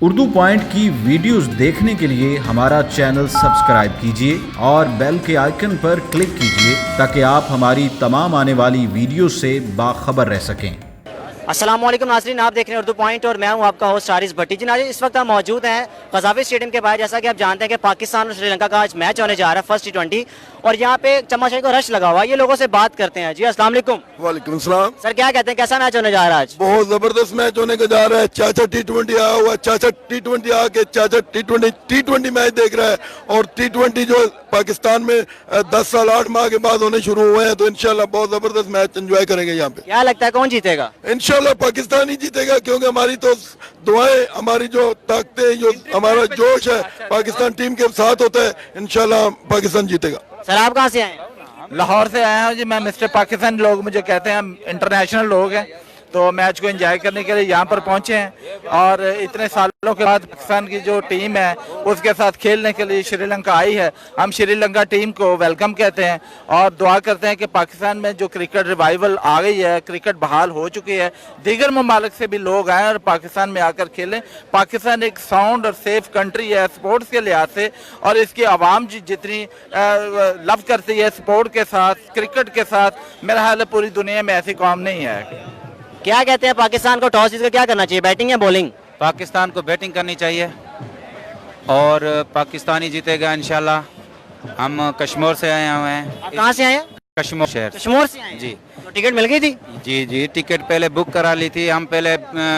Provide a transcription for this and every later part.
Urdu point की videos देखने के लिए हमारा चैनल सब्सक्राइब कीजिए और बेल के आइकन पर क्लिक कीजिए ताकि आप हमारी तमाम आने वाली वीडियो से बाखबर रह सकें। अस्सलाम वालेकुम नाज़रीन, आप देख रहे हैं उर्दू पॉइंट और मैं हूं आपका होस्ट हारिस भट्टी। जी नाज़रीन, इस वक्त हम मौजूद हैं कज़ाफ़ी स्टेडियम के बाहर। जैसा कि आप जानते हैं कि पाकिस्तान और श्रीलंका का आज मैच होने जा रहा है, फर्स्ट T20, और यहाँ पे चमाशाही को रश लगा हुआ है। ये लोगों से बात करते हैं। जी अस्सलाम वालेकुम। वालेकुम सलाम। सर क्या कहते हैं, कैसा मैच होने जा रहा है आज? बहुत जबरदस्त मैच होने का जा रहा है। चाचा T20 आया हुआ, चाचा T20 आके चाचा T20 मैच देख रहा है। और T20 जो पाकिस्तान में 10 साल 8 माह के बाद होने शुरू हुए हैं, तो इंशाल्लाह बहुत जबरदस्त मैच एंजॉय करेंगे यहाँ पे। क्या लगता है कौन जीतेगा? इंशाल्लाह पाकिस्तान ही जीतेगा, क्योंकि हमारी तो दुआएं, हमारी जो ताकतें, जो हमारा जोश है पाकिस्तान टीम के साथ होता है। इंशाल्लाह पाकिस्तान जीतेगा। सर आप कहाँ से आए हैं? लाहौर से आया हूँ जी। मैं मिस्टर पाकिस्तान, लोग मुझे कहते हैं, हम इंटरनेशनल लोग हैं, तो मैच को एंजॉय करने के लिए यहाँ पर पहुँचे हैं। और इतने सालों के बाद पाकिस्तान की जो टीम है उसके साथ खेलने के लिए श्रीलंका आई है। हम श्रीलंका टीम को वेलकम कहते हैं और दुआ करते हैं कि पाकिस्तान में जो क्रिकेट रिवाइवल आ गई है, क्रिकेट बहाल हो चुकी है, दीगर ममालिक से भी लोग आएँ और पाकिस्तान में आकर खेलें। पाकिस्तान एक साउंड और सेफ कंट्री है स्पोर्ट्स के लिहाज से, और इसकी आवाम जितनी लव करती है स्पोर्ट के साथ, क्रिकेट के साथ, मेरा ख्याल है पूरी दुनिया में ऐसी कौम नहीं है। क्या कहते हैं, पाकिस्तान को टॉस जीतकर क्या करना चाहिए, बैटिंग या बॉलिंग? पाकिस्तान को बैटिंग करनी चाहिए और पाकिस्तान ही जीतेगा इंशाल्लाह। हम कश्मीर से आए हुए हैं। आप कहाँ से आए हैं? कश्मीर शहर। कश्मीर से आए हैं? जी। तो टिकट मिल गई थी? जी, टिकट पहले बुक करा ली थी। हम पहले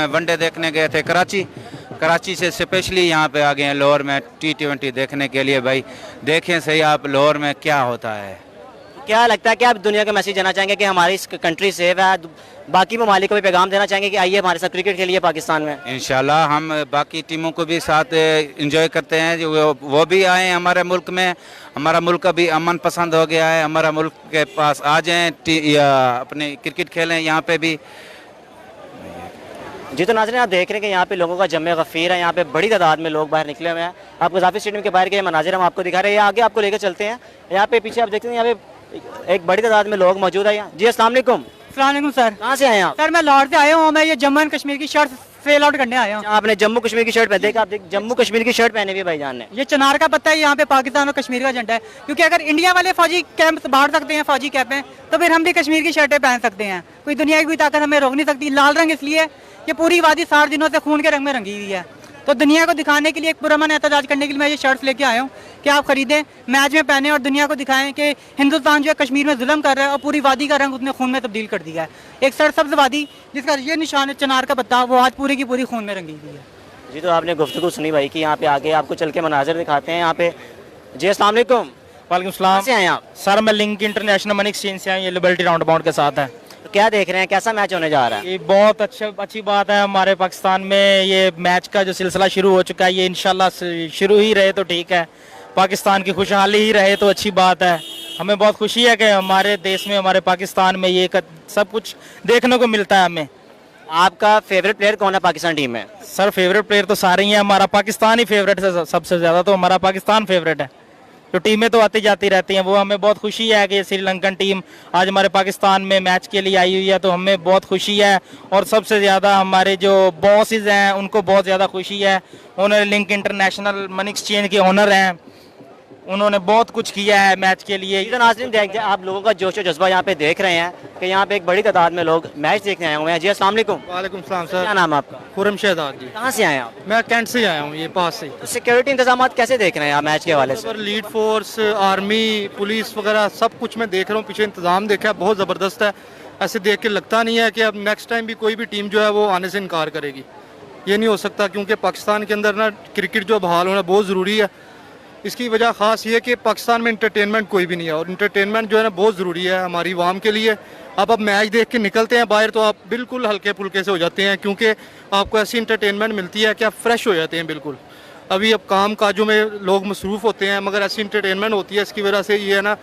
वनडे देखने गए थे कराची से स्पेशली यहाँ पे आ गए हैं लाहौर में T20 देखने के लिए। भाई देखें सही आप लाहौर में क्या होता है। क्या लगता है कि आप दुनिया को मैसेज देना चाहेंगे कि हमारी इस कंट्री सेफ है, बाकी ममालिक को भी पैगाम देना चाहेंगे कि आइए हमारे साथ क्रिकेट खेलिए पाकिस्तान में? इंशाल्लाह हम बाकी टीमों को भी साथ एंजॉय करते हैं, जो वो भी आए हमारे मुल्क में। हमारा मुल्क अभी अमन पसंद हो गया है, हमारा मुल्क के पास आ जाएँ, अपने क्रिकेट खेलें यहाँ पे भी। जी तो नाज़रीन, आप देख रहे हैं कि यहाँ पे लोगों का जमे गफ़ीर है। यहाँ पे बड़ी तादाद में लोग बाहर निकले हुए हैं। आप कज़ाफ़ी स्टेडियम के बाहर के मनाजिर हम आपको दिखा रहे हैं, आगे आपको लेकर चलते हैं। यहाँ पे पीछे आप देखते हैं, यहाँ पे एक बड़ी तादाद में लोग मौजूद है यहाँ। जी अस्सलाम वालेकुम। अस्सलाम सर। कहाँ से आए हैं आप? सर मैं लाहौर से आया हूँ। मैं ये जम्मू एंड कश्मीर की शर्ट सेल आउट करने आया हूँ। आपने जम्मू कश्मीर की शर्ट पहन, देखा आप जम्मू कश्मीर की शर्ट पहने हुई भाईजान ने। ये चिनार का पत्ता है, यहाँ पे पाकिस्तान और कश्मीर का झंडा है। क्योंकि अगर इंडिया वाले फौजी कैंप बांट सकते हैं, फौजी कैंप, तो फिर हम भी कश्मीर की शर्टें पहन सकते हैं। कोई दुनिया की कोई ताकत हमें रोक नहीं सकती। लाल रंग इसलिए कि पूरी वादी 60 दिनों से खून के रंग में रंगी हुई है, तो दुनिया को दिखाने के लिए, एक पुरअमन एहतजाज करने के लिए मैं ये शर्ट्स लेके आया हूँ कि आप खरीदें, मैच में पहने और दुनिया को दिखाएं कि हिंदुस्तान जो है कश्मीर में जुल्म कर रहा है और पूरी वादी का रंग उसने खून में तब्दील कर दिया है। एक सरसब्ज वादी जिसका ये निशान है चिनार का पत्ता, वो आज पूरी की पूरी खून में रंगी हुई है। जी तो आपने गुफ्तगू सुनी भाई कि यहाँ पे आगे आपको चल के मनाजर दिखाते हैं यहाँ पे। जी अस्सलाम वालेकुम। वालेकुम सलाम। से आए आप? सर मैं लिंक इंटरनेशनल मनी एक्सचेंज से आए, ये लिबर्टी राउंड अबाउट के साथ है। तो क्या देख रहे हैं, कैसा मैच होने जा रहा है? ये बहुत अच्छी बात है। हमारे पाकिस्तान में ये मैच का जो सिलसिला शुरू हो चुका है, ये इंशाल्लाह शुरू ही रहे तो ठीक है, पाकिस्तान की खुशहाली ही रहे तो अच्छी बात है। हमें बहुत खुशी है कि हमारे देश में, हमारे पाकिस्तान में ये सब कुछ देखने को मिलता है हमें। आपका फेवरेट प्लेयर कौन है पाकिस्तान टीम में? सर फेवरेट प्लेयर तो सारे ही हैं, हमारा पाकिस्तान ही फेवरेट है, सबसे ज़्यादा तो हमारा पाकिस्तान फेवरेट है। जो टीमें तो आती जाती रहती हैं, वो हमें बहुत खुशी है कि श्रीलंकन टीम आज हमारे पाकिस्तान में मैच के लिए आई हुई है, तो हमें बहुत खुशी है। और सबसे ज़्यादा हमारे जो बॉसेस हैं उनको बहुत ज़्यादा खुशी है। उन्होंने लिंक इंटरनेशनल मनी एक्सचेंज के ओनर हैं, उन्होंने बहुत कुछ किया है मैच के लिए। तो नाज़रीन देख आप लोगों का जोश और जज्बा यहाँ पे देख रहे हैं कि यहाँ पे एक बड़ी तादाद में लोग मैच देखने आए हुए हैं। जी अस्सलाम वालेकुम। वालेकुम सलाम सर। क्या नाम है आपका? खुरम शहजाद जी। कहाँ से आए हैं आप? मैं कैंट से आया हूँ, ये पास से। तो सिक्योरिटी इंतजाम कैसे देख रहे हैं आप मैच के हवाले से? लीड फोर्स, आर्मी, पुलिस वगैरह सब कुछ मैं देख रहा हूँ। पीछे इंतजाम देखा है, बहुत ज़बरदस्त है। ऐसे देख के लगता नहीं है कि अब नेक्स्ट टाइम भी कोई भी टीम जो है वो आने से इनकार करेगी। ये नहीं हो सकता, क्योंकि पाकिस्तान के अंदर ना क्रिकेट जो बहाल होना बहुत ज़रूरी है। इसकी वजह ख़ास ये है कि पाकिस्तान में इंटरटेनमेंट कोई भी नहीं है, और इंटरटेनमेंट जो है ना बहुत ज़रूरी है हमारी आवाम के लिए। अब मैच देख के निकलते हैं बाहर तो आप बिल्कुल हल्के फुल्के से हो जाते हैं, क्योंकि आपको ऐसी इंटरटेनमेंट मिलती है कि आप फ्रेश हो जाते हैं बिल्कुल। अभी अब काम काजों में लोग मसरूफ़ होते हैं, मगर ऐसी इंटरटेनमेंट होती है, इसकी वजह से ये है ना